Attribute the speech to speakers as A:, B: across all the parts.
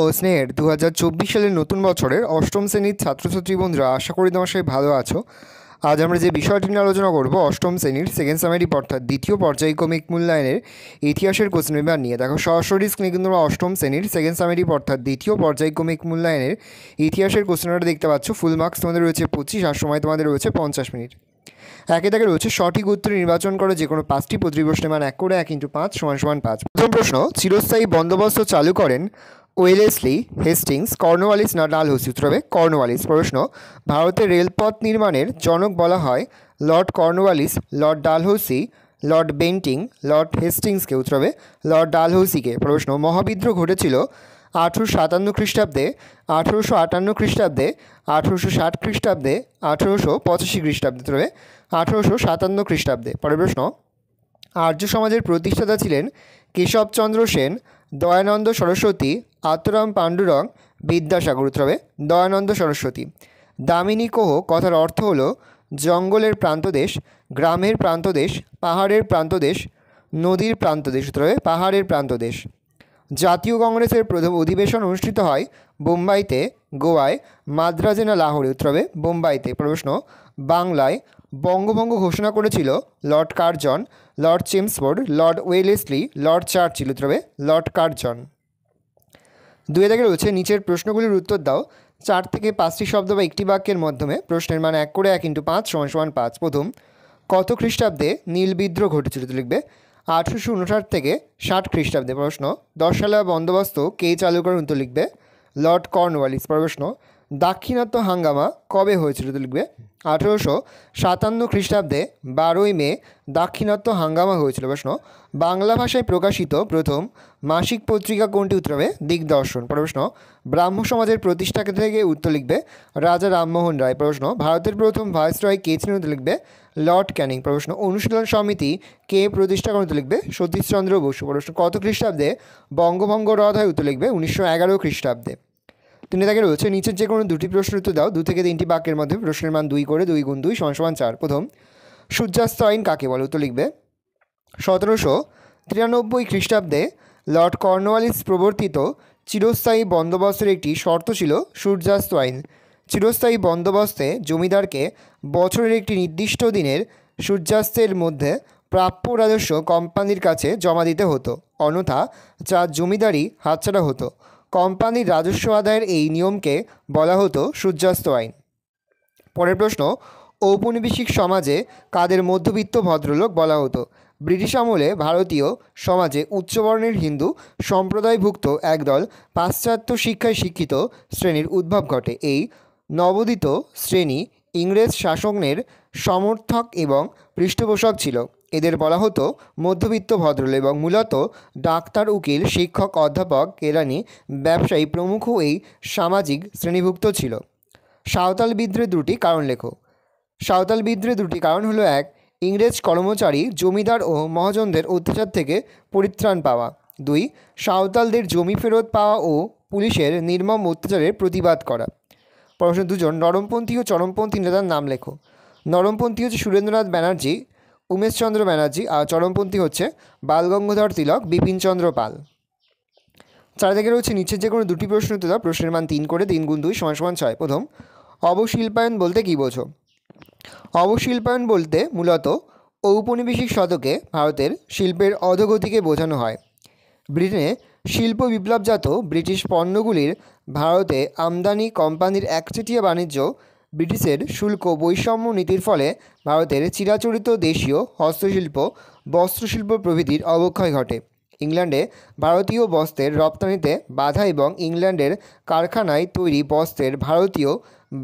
A: ও স্নেহের 2024 সালের নতুন বছরের অষ্টম শ্রেণীর ছাত্রছাত্রী বন্ধুরা, আশা করি তোমার সবাই ভালো আছো। আজ আমরা যে বিষয়টি নিয়ে আলোচনা করব অষ্টম শ্রেণীর সেকেন্ড সামারি অর্থাৎ দ্বিতীয় পর্যায়ক্রমিক মূল্যায়নের ইতিহাসের কোশ্চেন পেপার নিয়ে। দেখো সরাসরি স্ক্রিনে কিন্তু আমরা অষ্টম শ্রেণীর সেকেন্ড সামারি অর্থাৎ দ্বিতীয় পর্যায়ক্রমিক মূল্যায়নের ইতিহাসের কোশ্চেনটা দেখতে পাচ্ছ। ফুল মার্কস তোমাদের রয়েছে 25, আর সময় তোমাদের রয়েছে 50 মিনিট। একে থেকে রয়েছে সঠিক উত্তর নির্বাচন করে যে কোনো 5টি প্রতিটি প্রশ্নের মান 1 করে 1 × 5 = 5। প্রথম প্রশ্ন, চিরস্থায়ী বন্দোবস্ত চালু করেন ওয়েলেসলি, হেস্টিংস, কর্নওয়ালিস না ডালহৌসি? উত্তর হবে কর্নওয়ালিস। প্রশ্ন, ভারতের রেলপথ নির্মাণের জনক বলা হয় lord Cornwallis, lord Dalhousie, lord Bentinck, lord হেস্টিংসকে? উত্তর হবে লর্ড ডালহৌসিকে। প্রশ্ন, মহাবিদ্রোহ ঘটেছিল 1857 খ্রিস্টাব্দে, 1858 খ্রিস্টাব্দে, 1860 খ্রিস্টাব্দে, 1885 খ্রিস্টাব্দে? উত্তর হবে 1857 খ্রিস্টাব্দে। পরের প্রশ্ন, আর্য সমাজের প্রতিষ্ঠাতা ছিলেন কেশবচন্দ্র সেন, দয়ানন্দ সরস্বতী, আত্মারাম পাণ্ডুরং, বিদ্যাসাগর? উত্তর হবে দয়ানন্দ সরস্বতী। দামিনী কোহ কথার অর্থ হলো জঙ্গলের প্রান্তদেশ, গ্রামের প্রান্তদেশ, পাহাড়ের প্রান্তদেশ, নদীর প্রান্তদেশ? উত্তর হবে পাহাড়ের প্রান্তদেশ। জাতীয় কংগ্রেসের প্রথম অধিবেশন অনুষ্ঠিত হয় বোম্বাইতে, গোয়ায়, মাদ্রাজে না লাহোরে? উত্তর হবে বোম্বাইতে। প্রশ্ন, বাংলায় বঙ্গভঙ্গ ঘোষণা করেছিল Lord Curzon, Lord Chelmsford, Lord Wellesley, Lord Churchill? উত্তর হবে লর্ড কার্জন। 2 থেকে রয়েছে নিচের প্রশ্নগুলির উত্তর দাও 4 থেকে 5টি শব্দ বা একটি বাক্যের মাধ্যমে। প্রশ্নের মান 1 করে 1 × 5 = 5। প্রথম, কত খ্রিস্টাব্দে নীল বিদ্রোহ ঘটেছিল? তো লিখবে 1859 থেকে 60 খ্রিস্টাব্দে। প্রশ্ন, 10 সালা বন্দোবস্ত কে চালু করেন? উত্তর লিখবে লর্ড কর্নওয়ালিস। প্রশ্ন, দাক্ষিণাত্য হাঙ্গামা কবে হয়েছিল? তো লিখবে 1857 খ্রিস্টাব্দে 12ই মে দাক্ষিণাত্য হাঙ্গামা হয়েছিল। প্রশ্ন, বাংলা ভাষায় প্রকাশিত প্রথম মাসিক পত্রিকা কোনটি? উত্তর হবে দিগদর্শন। প্রশ্ন, ব্রাহ্ম সমাজের প্রতিষ্ঠাতা থেকে? উত্তর লিখবে রাজা রামমোহন রায়। প্রশ্ন, ভারতের প্রথম ভাইসরয় কে ছিলেন? উত্তর লিখবে লর্ড ক্যানিং। প্রশ্ন, অনুশীলন সমিতি কে প্রতিষ্ঠা করেন? উত্তর লিখবে সতীশচন্দ্র বসু। প্রশ্ন, কত খ্রিস্টাব্দে বঙ্গভঙ্গ রদ হয়? উত্তর লিখবে 1911 খ্রিস্টাব্দে। 3 থেকে রয়েছে নিচের যে কোনো 2টি প্রশ্নের উত্তর দাও 2 থেকে 3টি বাক্যের মধ্যে। প্রশ্নের মান 2 করে 2 × 2 = 4। প্রথম, সূর্যাস্ত আইন কাকে বলে? উত্তর লিখবে 1793 খ্রিস্টাব্দে লর্ড কর্নওয়ালিস প্রবর্তিত চিরস্থায়ী বন্দোবস্তের একটি শর্ত ছিল সূর্যাস্ত আইন। চিরস্থায়ী বন্দোবস্তে জমিদারকে বছরের একটি নির্দিষ্ট দিনের সূর্যাস্তের মধ্যে প্রাপ্য রাজস্ব কোম্পানির কাছে জমা দিতে হতো, অন্যথা যা জমিদারি হাতছাড়া হতো। কোম্পানির রাজস্ব আদায়ের এই নিয়মকে বলা হতো সূর্যাস্ত আইন। পরের প্রশ্ন, ঔপনিবেশিক সমাজে কাদের মধ্যবিত্ত ভদ্রলোক বলা হতো? ব্রিটিশ আমলে ভারতীয় সমাজে উচ্চবর্ণের হিন্দু সম্প্রদায়ভুক্ত একদল পাশ্চাত্য শিক্ষায় শিক্ষিত শ্রেণীর উদ্ভব ঘটে। এই নবোদিত শ্রেণী ইংরেজ শাসনের সমর্থক এবং পৃষ্ঠপোষক ছিল। এদের বলা হতো মধ্যবিত্ত ভদ্রলোক এবং মূলত ডাক্তার, উকিল, শিক্ষক, অধ্যাপক, কেরানি, ব্যবসায়ী প্রমুখ এই সামাজিক শ্রেণীভুক্ত ছিল। সাঁওতাল বিদ্রোহের 2টি কারণ লেখো। সাঁওতাল বিদ্রোহের 2টি কারণ হলো 1, ইংরেজ কর্মচারী, জমিদার ও মহাজনদের অত্যাচার থেকে পরিত্রাণ পাওয়া। 2, সাঁওতালদের জমি ফেরত পাওয়া ও পুলিশের নির্মম অত্যাচারের প্রতিবাদ করা। প্রশ্ন, 2 জন নরমপন্থী ও চরমপন্থী নেতার নাম লেখো। নরমপন্থী হচ্ছে সুরেন্দ্রনাথ ব্যানার্জি, উমেশচন্দ্র ব্যানার্জি, আর চরমপন্থী হচ্ছে বালগঙ্গাধর তিলক, বিপিনচন্দ্র পাল। 4 থেকে রয়েছে নিচের যে কোনো 2টি প্রশ্ন উত্তর দাও। প্রশ্নের মান 3 করে 3 × 2 = 6। প্রথম, অবশিল্পায়ন বলতে কী বোঝো? অবশিল্পায়ন বলতে মূলত ঔপনিবেশিক শতকে ভারতের শিল্পের অধোগতিকে বোঝানো হয়। ব্রিটেনে শিল্প বিপ্লবজাত ব্রিটিশ পণ্যগুলির ভারতে আমদানি, কোম্পানির একচেটিয়া বাণিজ্য, ব্রিটিশের শুল্ক বৈষম্য নীতির ফলে ভারতের চিরাচরিত দেশীয় হস্তশিল্প, বস্ত্রশিল্প প্রভৃতির অবক্ষয় ঘটে। ইংল্যান্ডে ভারতীয় বস্ত্রের রপ্তানিতে বাধা এবং ইংল্যান্ডের কারখানায় তৈরি বস্ত্রের ভারতীয়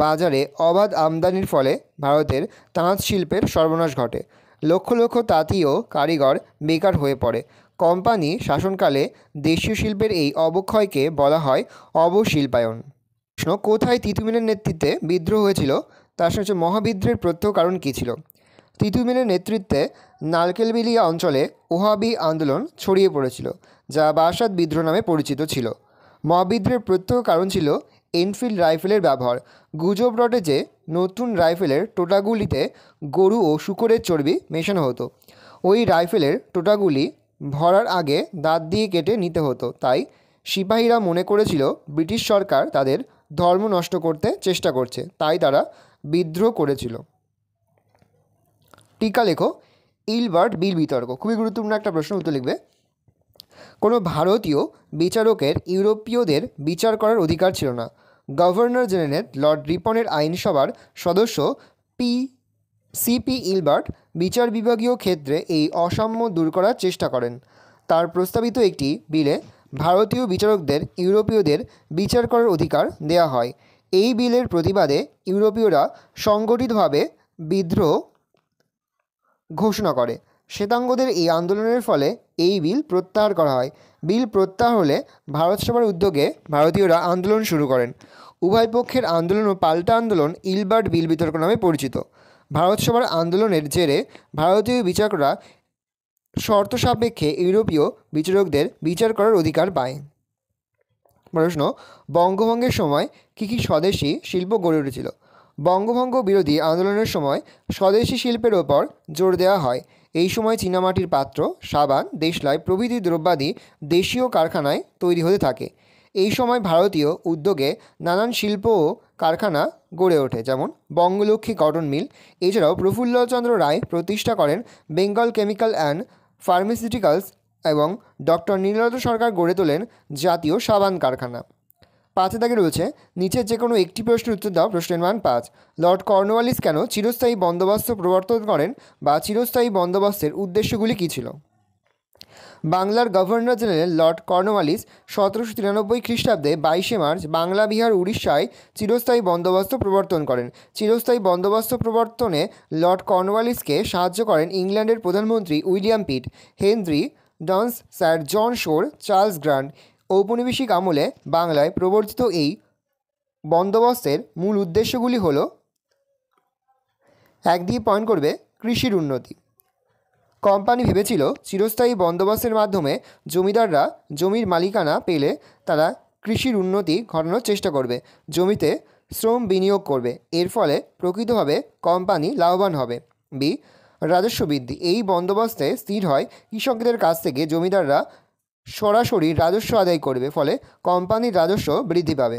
A: বাজারে অবাধ আমদানির ফলে ভারতের তাঁত শিল্পের সর্বনাশ ঘটে। লক্ষ লক্ষ তাঁতি ও কারিগর বেকার হয়ে পড়ে। কোম্পানি শাসনকালে দেশীয় শিল্পের এই অবক্ষয়কে বলা হয় অবশিল্পায়ন। প্রশ্ন, কোথায় তিতুমিরের নেতৃত্বে বিদ্রোহ হয়েছিল? তার সঙ্গে মহাবিদ্রোহের প্রত্যক্ষ কারণ কী ছিল? তিতুমিরের নেতৃত্বে নারকেলবিলিয়া অঞ্চলে ওহাবি আন্দোলন ছড়িয়ে পড়েছিল, যা বারাসাত বিদ্রোহ নামে পরিচিত ছিল। মহাবিদ্রোহের প্রত্যক্ষ কারণ ছিল এনফিল্ড রাইফেলের ব্যবহার। গুজব রটে যে নতুন রাইফেলের টোটাগুলিতে গরু ও শূকরের চর্বি মেশানো হতো। ওই রাইফেলের টোটাগুলি ভরার আগে দাঁত দিয়ে কেটে নিতে হতো, তাই সিপাহীরা মনে করেছিল ব্রিটিশ সরকার তাদের ধর্ম নষ্ট করতে চেষ্টা করছে, তাই তারা বিদ্রোহ করেছিল। টিকা লেখো। ইলবার্ট বিল বিতর্ক, খুবই গুরুত্বপূর্ণ একটা প্রশ্ন, উত্তর লিখবে। কোনো ভারতীয় বিচারকের ইউরোপীয়দের বিচার করার অধিকার ছিল না। গভর্নর জেনারেল লর্ড রিপনের আইনসভার সদস্য সিপি ইলবার্ট বিচার বিভাগীয় ক্ষেত্রে এই অসাম্য দূর করার চেষ্টা করেন। তার প্রস্তাবিত একটি বিলে ভারতীয় বিচারকদের ইউরোপীয়দের বিচার করার অধিকার দেওয়া হয়। এই বিলের প্রতিবাদে ইউরোপীয়রা সংগঠিতভাবে বিদ্রোহ ঘোষণা করে। শ্বেতাঙ্গদের এই আন্দোলনের ফলে এই বিল প্রত্যাহার করা হয়। বিল প্রত্যাহার হলে ভারত সভার উদ্যোগে ভারতীয়রা আন্দোলন শুরু করেন। উভয় পক্ষের আন্দোলন ও পাল্টা আন্দোলন ইলবার্ট বিল বিতর্ক নামে পরিচিত। ভারত সভার আন্দোলনের জেরে ভারতীয় বিচারকরা শর্ত সাপেক্ষে ইউরোপীয় বিচারকদের বিচার করার অধিকার পায়। প্রশ্ন, বঙ্গভঙ্গের সময় কী কী স্বদেশি শিল্প গড়ে উঠেছিল? বঙ্গভঙ্গ বিরোধী আন্দোলনের সময় স্বদেশি শিল্পের ওপর জোর দেওয়া হয়। এই সময় চীনামাটির পাত্র, সাবান, দেশলাই প্রভৃতি দ্রব্যাদি দেশীয় কারখানায় তৈরি হতে থাকে। এই সময় ভারতীয় উদ্যোগে নানান শিল্প ও কারখানা গড়ে ওঠে, যেমন বঙ্গলক্ষ্মী কটন মিল। এছাড়াও প্রফুল্লচন্দ্র রায় প্রতিষ্ঠা করেন বেঙ্গল কেমিক্যাল অ্যান্ড ফার্মাসিউটিক্যালস এবং ডক্টর নীলরত্ন সরকার গড়ে তোলেন জাতীয় সাবান কারখানা। 5 দাগে রয়েছে নিচের যে কোনো একটি প্রশ্নের উত্তর দাও। প্রশ্নের মান 5। লর্ড কর্নওয়ালিস কেন চিরস্থায়ী বন্দোবস্ত প্রবর্তন করেন বা চিরস্থায়ী বন্দোবস্তের উদ্দেশ্যগুলি কী ছিল? বাংলার গভর্নর জেনারেল লর্ড কর্নওয়ালিস 1793 খ্রিস্টাব্দে 22 মার্চ বাংলা, বিহার, উড়িষ্যায় চিরস্থায়ী বন্দোবস্ত প্রবর্তন করেন। চিরস্থায়ী বন্দোবস্ত প্রবর্তনে লর্ড কর্নওয়ালিসকে সাহায্য করেন ইংল্যান্ডের প্রধানমন্ত্রী উইলিয়াম পিট, হেনরি ডন্স, স্যার জন শোর, চার্লস গ্রান্ট। ঔপনিবেশিক আমলে বাংলায় প্রবর্তিত এই বন্দোবস্তের মূল উদ্দেশ্যগুলি হল: 1 দিয়ে পয়েন্ট করবে কৃষির উন্নতি। কোম্পানি ভেবেছিল চিরস্থায়ী বন্দোবস্তের মাধ্যমে জমিদাররা জমির মালিকানা পেলে তারা কৃষির উন্নতি ঘটানোর চেষ্টা করবে, জমিতে শ্রম বিনিয়োগ করবে, এর ফলে প্রকৃতভাবে কোম্পানি লাভবান হবে। বি, রাজস্ব বৃদ্ধি। এই বন্দোবস্তে স্থির হয় কৃষকদের কাছ থেকে জমিদাররা সরাসরি রাজস্ব আদায় করবে, ফলে কোম্পানির রাজস্ব বৃদ্ধি পাবে।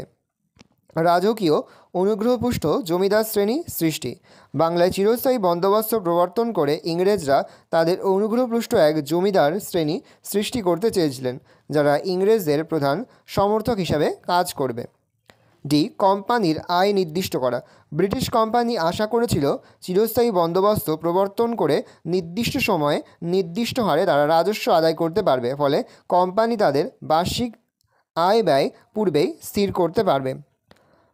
A: রাজকীয় অনুগ্রহপুষ্ট জমিদার শ্রেণী সৃষ্টি। বাংলায় চিরস্থায়ী বন্দোবস্ত প্রবর্তন করে ইংরেজরা তাদের অনুগ্রহপুষ্ট এক জমিদার শ্রেণী সৃষ্টি করতে চেয়েছিলেন, যারা ইংরেজদের প্রধান সমর্থক হিসাবে কাজ করবে। ডি, কোম্পানির আয় নির্দিষ্ট করা। ব্রিটিশ কোম্পানি আশা করেছিল চিরস্থায়ী বন্দোবস্ত প্রবর্তন করে নির্দিষ্ট সময়ে নির্দিষ্ট হারে তারা রাজস্ব আদায় করতে পারবে, ফলে কোম্পানি তাদের বার্ষিক আয় ব্যয় পূর্বেই স্থির করতে পারবে।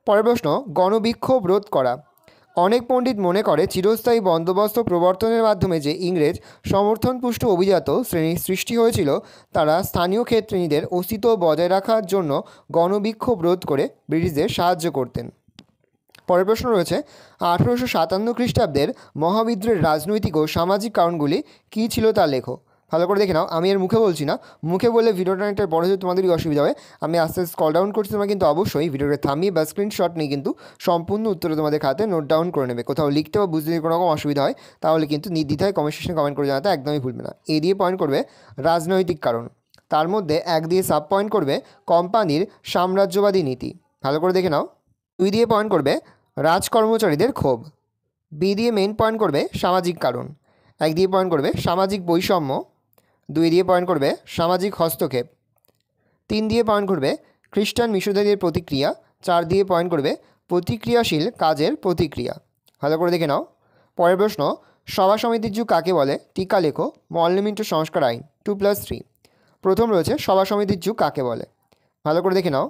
A: পরের প্রশ্ন, গণবিক্ষোভ রোধ করা। অনেক পণ্ডিত মনে করে চিরস্থায়ী বন্দোবস্ত প্রবর্তনের মাধ্যমে যে ইংরেজ সমর্থনপুষ্ট অভিজাত শ্রেণীর সৃষ্টি হয়েছিল, তারা স্থানীয় ক্ষেত্রে নিজেদের অস্তিত্ব বজায় রাখার জন্য গণবিক্ষোভ রোধ করে ব্রিটিশদের সাহায্য করতেন। পরের প্রশ্ন রয়েছে 1857 খ্রিস্টাব্দের মহাবিদ্রোহের রাজনৈতিক ও সামাজিক কারণগুলি কী ছিল তা লেখো। ভালো করে দেখে নাও, আমি এর মুখে বলছি না, মুখে বললে ভিডিওটা অনেকটা বড় হয়ে তোমাদেরই অসুবিধা হবে। আমি আস্তে আস্তে স্ক্রল ডাউন করছি, তোমরা কিন্তু অবশ্যই ভিডিওটা থামিয়ে বা স্ক্রিনশট নিয়ে কিন্তু সম্পূর্ণ উত্তর তোমাদের খাতে নোট ডাউন করে নেবে। কোথাও লিখতে বা বুঝতে কোনো রকম অসুবিধা হয় তাহলে কিন্তু নির্দ্বিধায় কমেন্ট সেকশনে কমেন্ট করে জানাতে একদমই ভুলবে না। এ দিয়ে পয়েন্ট করবে রাজনৈতিক কারণ, তার মধ্যে 1 দিয়ে সাব পয়েন্ট করবে কোম্পানির সাম্রাজ্যবাদী নীতি। ভালো করে দেখে নাও। 2 দিয়ে পয়েন্ট করবে রাজকর্মচারীদের ক্ষোভ। বি দিয়ে মেইন পয়েন্ট করবে সামাজিক কারণ। 1 দিয়ে পয়েন্ট করবে সামাজিক বৈষম্য। 2 দিয়ে পয়েন্ট করবে সামাজিক হস্তক্ষেপ। 3 দিয়ে পয়েন্ট করবে খ্রিস্টান মিশনারিদের প্রতিক্রিয়া। 4 দিয়ে পয়েন্ট করবে প্রতিক্রিয়াশীল কাজের প্রতিক্রিয়া। ভালো করে দেখে নাও। পরের প্রশ্ন, সভা সমিতির যুগ কাকে বলে? টিকা লেখো। মল্লমিন্টো সংস্কার আইন 2+3। প্রথম রয়েছে সভা সমিতির যুগ কাকে বলে। ভালো করে দেখে নাও।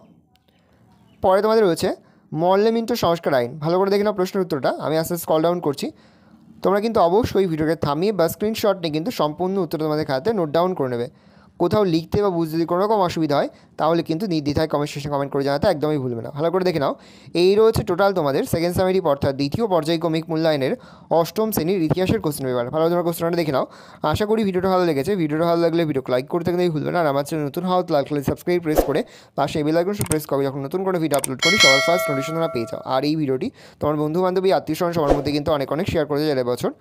A: পরে তোমাদের রয়েছে মল্লমিন্টো সংস্কার আইন। ভালো করে দেখে নাও প্রশ্নের উত্তরটা। আমি আস্তে আস্তে স্ক্রল ডাউন করছি, তোমরা কিন্তু অবশ্যই ভিডিওকে থামিয়ে বা স্ক্রিনশট নিয়ে কিন্তু সম্পূর্ণ উত্তর তোমাদের খাতে নোট ডাউন করে নেবে। কোথাও লিখতে বা বুঝতে যদি কোনো রকম অসুবিধা হয় তাহলে কিন্তু নির্দ্বিধায় কমেন্ট সেকশনে কমেন্ট করে জানাতে একদমই ভুলবে না। ভালো করে দেখে নাও। এই রয়েছে টোটাল তোমাদের সেকেন্ড সামেটিভ অর্থাৎ দ্বিতীয় পর্যায়ক্রমিক মূল্যায়নের অষ্টম শ্রেণীর ইতিহাসের কোশ্চেন পেপার। ভালো তোমরা কোশ্চেনটা দেখে নাও। আশা করি ভিডিওটা ভালো লেগেছে। ভিডিওটা ভালো লাগলে ভিডিওকে লাইক করতে একদমই ভুলবে না। আর আমার চ্যানেল নতুন হওয়া লাগলে সাবস্ক্রাইব প্রেস করে পাশে বেল আইকন প্রেস করে যখন নতুন করে ভিডিও আপলোড করি সবার ফার্স্ট নোটিফিকেশন তোমরা পেয়ে যাও। আর এই ভিডিওটি তোমার বন্ধু বান্ধবী আত্মীয় স্বজন সবার মধ্যে কিন্তু অনেক শেয়ার করে যায় এবছর।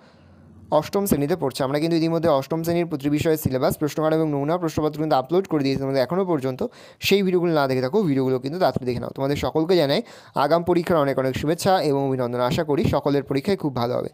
A: অষ্টম শ্রেণীতে পড়ছে। আমরা কিন্তু ইতিমধ্যে অষ্টম শ্রেণীর প্রতি বিষয়ের সিলেবাস, প্রশ্নকার এবং নমুনা প্রশ্নপত্র কিন্তু আপলোড করে দিয়েছি তোমাদের এখনও পর্যন্ত। সেই ভিডিওগুলো না দেখে থাকো, ভিডিওগুলো কিন্তু তাড়াতাড়ি দেখে নাও। তোমাদের সকলকে জানাই আগাম পরীক্ষার অনেক অনেক শুভেচ্ছা এবং অভিনন্দন। আশা করি সকলের পরীক্ষায় খুব ভালো হবে।